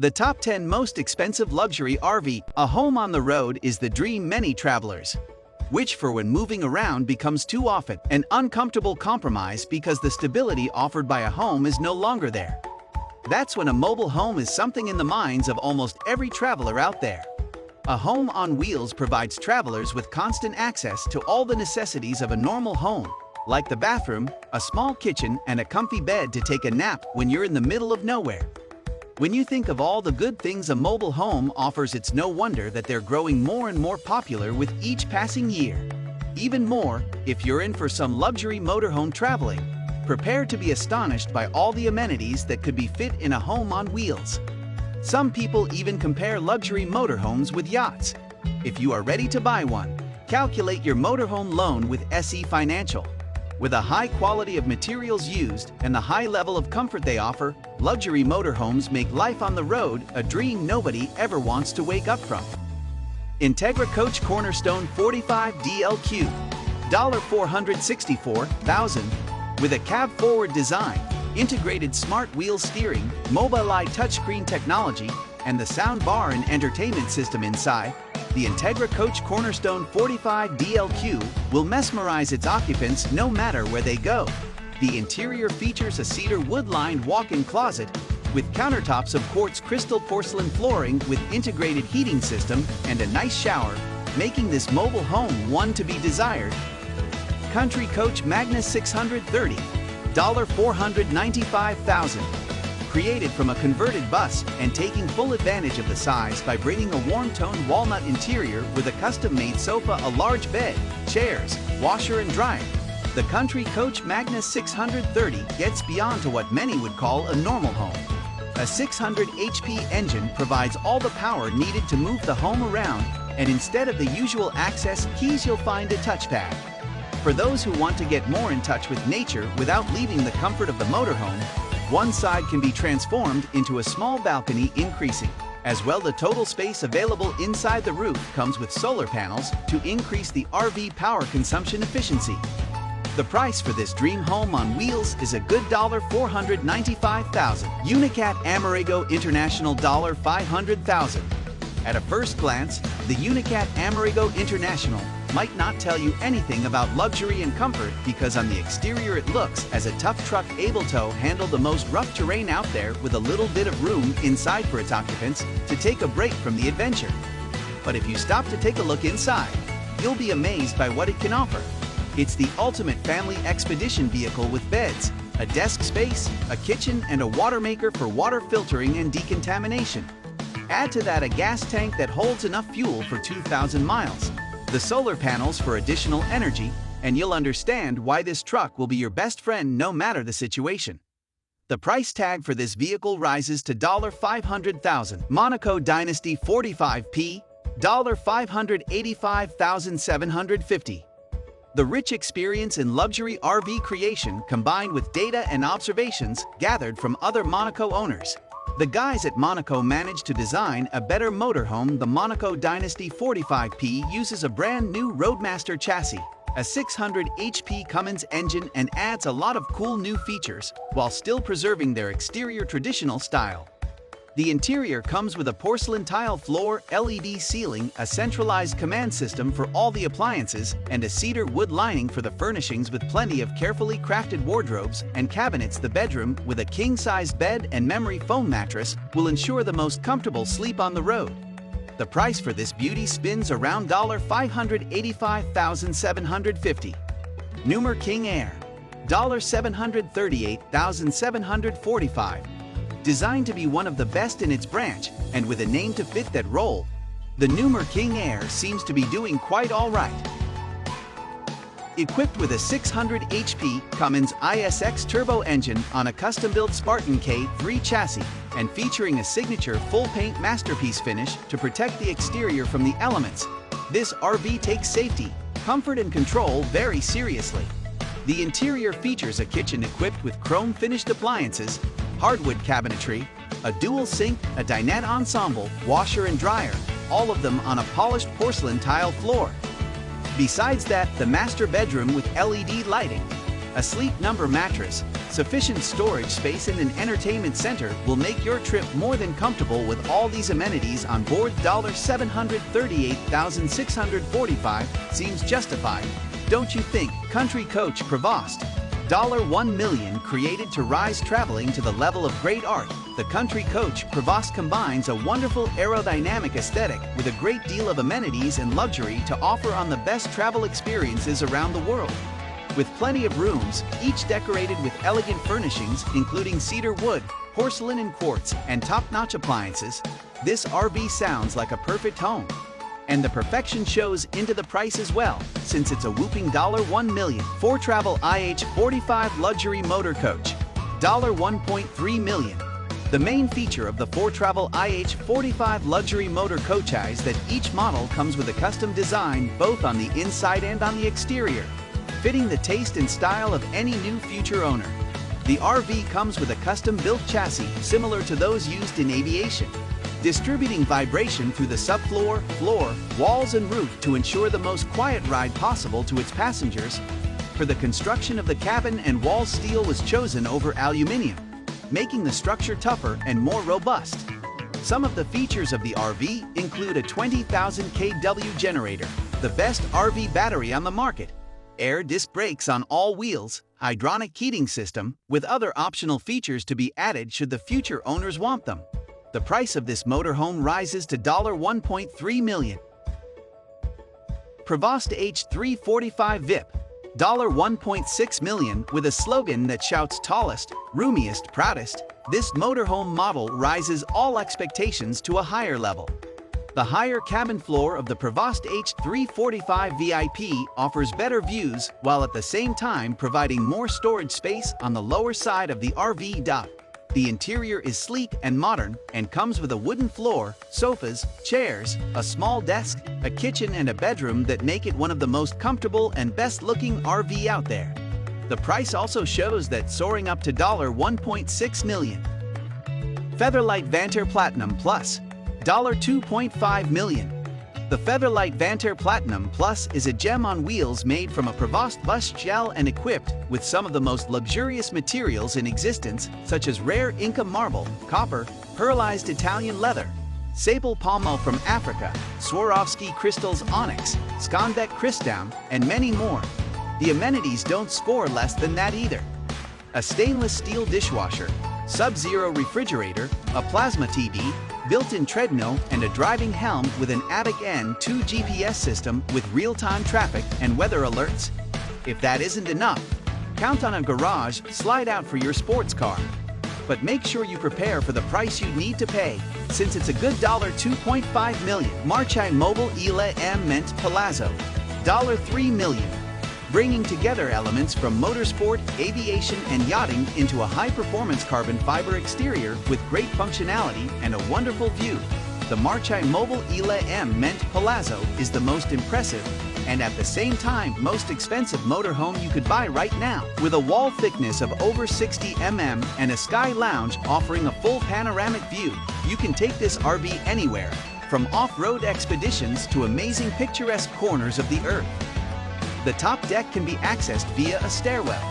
The top 10 most expensive luxury RV. A home on the road is the dream many travelers, which for when moving around becomes too often an uncomfortable compromise because the stability offered by a home is no longer there. That's when a mobile home is something in the minds of almost every traveler out there. A home on wheels provides travelers with constant access to all the necessities of a normal home, like the bathroom, a small kitchen, and a comfy bed to take a nap when you're in the middle of nowhere. When you think of all the good things a mobile home offers, it's no wonder that they're growing more and more popular with each passing year. Even more, if you're in for some luxury motorhome traveling, prepare to be astonished by all the amenities that could be fit in a home on wheels. Some people even compare luxury motorhomes with yachts. If you are ready to buy one, calculate your motorhome loan with SE Financial. With a high quality of materials used and the high level of comfort they offer, luxury motorhomes make life on the road a dream nobody ever wants to wake up from. Integra Coach Cornerstone 45 DLQ, $464,000, with a cab-forward design, integrated smart wheel steering, Mobileye touchscreen technology, and the sound bar and entertainment system inside. The Integra Coach Cornerstone 45 DLQ will mesmerize its occupants no matter where they go. The interior features a cedar wood-lined walk-in closet with countertops of quartz crystal porcelain flooring with integrated heating system and a nice shower, making this mobile home one to be desired. Country Coach Magna 630, $495,000. Created from a converted bus and taking full advantage of the size by bringing a warm-toned walnut interior with a custom-made sofa, a large bed, chairs, washer and dryer. The Country Coach Magna 630 gets beyond to what many would call a normal home. A 600 HP engine provides all the power needed to move the home around, and instead of the usual access keys, you'll find a touchpad. For those who want to get more in touch with nature without leaving the comfort of the motorhome, one side can be transformed into a small balcony, increasing. As well, the total space available inside the roof comes with solar panels to increase the RV power consumption efficiency. The price for this dream home on wheels is a good $495,000. Unicat Amerigo International $500,000. At a first glance, the Unicat Amerigo International might not tell you anything about luxury and comfort because on the exterior it looks as a tough truck able to handle the most rough terrain out there with a little bit of room inside for its occupants to take a break from the adventure. But if you stop to take a look inside, you'll be amazed by what it can offer. It's the ultimate family expedition vehicle with beds, a desk space, a kitchen, and a water maker for water filtering and decontamination. Add to that a gas tank that holds enough fuel for 2,000 miles. The solar panels for additional energy, and you'll understand why this truck will be your best friend no matter the situation. The price tag for this vehicle rises to $500,000. Monaco Dynasty 45P, $585,750. The rich experience in luxury RV creation combined with data and observations gathered from other Monaco owners. The guys at Monaco managed to design a better motorhome. The Monaco Dynasty 45P uses a brand new Roadmaster chassis, a 600 HP Cummins engine, and adds a lot of cool new features while still preserving their exterior traditional style. The interior comes with a porcelain tile floor, LED ceiling, a centralized command system for all the appliances, and a cedar wood lining for the furnishings with plenty of carefully crafted wardrobes and cabinets. The bedroom, with a king-sized bed and memory foam mattress, will ensure the most comfortable sleep on the road. The price for this beauty spins around $585,750. Numer King Air, $738,745. Designed to be one of the best in its branch, and with a name to fit that role, the Numer King Air seems to be doing quite all right. Equipped with a 600 HP Cummins ISX turbo engine on a custom-built Spartan K3 chassis, and featuring a signature full-paint masterpiece finish to protect the exterior from the elements, this RV takes safety, comfort, and control very seriously. The interior features a kitchen equipped with chrome-finished appliances, hardwood cabinetry, a dual sink, a dinette ensemble, washer and dryer, all of them on a polished porcelain tile floor. Besides that, the master bedroom with LED lighting, A sleek number mattress, sufficient storage space and an entertainment center will make your trip more than comfortable with all these amenities on board. $738,645 seems justified, don't you think? Country Coach Provost. $1 million created to rise traveling to the level of great art. The Country Coach Provost combines a wonderful aerodynamic aesthetic with a great deal of amenities and luxury to offer on the best travel experiences around the world. With plenty of rooms, each decorated with elegant furnishings including cedar wood, porcelain and quartz, and top-notch appliances, this RV sounds like a perfect home. And the perfection shows into the price as well, since it's a whooping $1 million. 4Travel IH45 Luxury Motor Coach, $1.3 million. The main feature of the 4Travel IH45 Luxury Motor Coach is that each model comes with a custom design both on the inside and on the exterior, fitting the taste and style of any new future owner. The RV comes with a custom-built chassis similar to those used in aviation, distributing vibration through the subfloor, floor, walls and roof to ensure the most quiet ride possible to its passengers. For the construction of the cabin and wall, steel was chosen over aluminum, making the structure tougher and more robust. Some of the features of the RV include a 20,000 kW generator, the best RV battery on the market, air disc brakes on all wheels, hydronic heating system, with other optional features to be added should the future owners want them. The price of this motorhome rises to $1.3 million. Provost H345 VIP, $1.6 million. With a slogan that shouts tallest, roomiest, proudest, this motorhome model rises all expectations to a higher level. The higher cabin floor of the Provost H345 VIP offers better views while at the same time providing more storage space on the lower side of the RV. The interior is sleek and modern and comes with a wooden floor, sofas, chairs, a small desk, a kitchen and a bedroom that make it one of the most comfortable and best-looking RV out there. The price also shows that soaring up to $1.6 million. Featherlight Vanter Platinum Plus, $2.5 million. The Featherlight Vanter Platinum Plus is a gem on wheels made from a Provost bus shell and equipped with some of the most luxurious materials in existence, such as rare Inca marble, copper, pearlized Italian leather, sable palmo from Africa, Swarovski crystals onyx, Skonbeck crystal, and many more. The amenities don't score less than that either. A stainless steel dishwasher, sub-zero refrigerator, a plasma TV, built-in treadmill, and a driving helm with an AVIC N2 GPS system with real-time traffic and weather alerts. If that isn't enough, count on a garage slide-out for your sports car. But make sure you prepare for the price you need to pay, since it's a good $2.5 million. Marchai Mobile Ile M Ment Palazzo, $3 million. Bringing together elements from motorsport, aviation, and yachting into a high-performance carbon fiber exterior with great functionality and a wonderful view. The Marchai Mobile Ile M Ment Palazzo is the most impressive and at the same time most expensive motorhome you could buy right now. With a wall thickness of over 60 mm and a sky lounge offering a full panoramic view, you can take this RV anywhere, from off-road expeditions to amazing picturesque corners of the earth. The top deck can be accessed via a stairwell.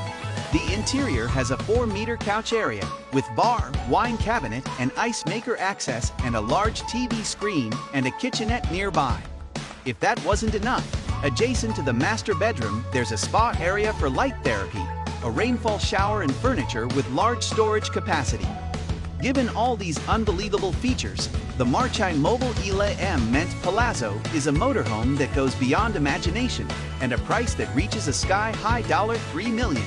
The interior has a 4-meter couch area with bar, wine cabinet, and ice maker access and a large TV screen and a kitchenette nearby. If that wasn't enough, adjacent to the master bedroom, there's a spa area for light therapy, a rainfall shower and furniture with large storage capacity. Given all these unbelievable features, the Marchai Mobile Ile M Ment Palazzo is a motorhome that goes beyond imagination and a price that reaches a sky-high $3 million.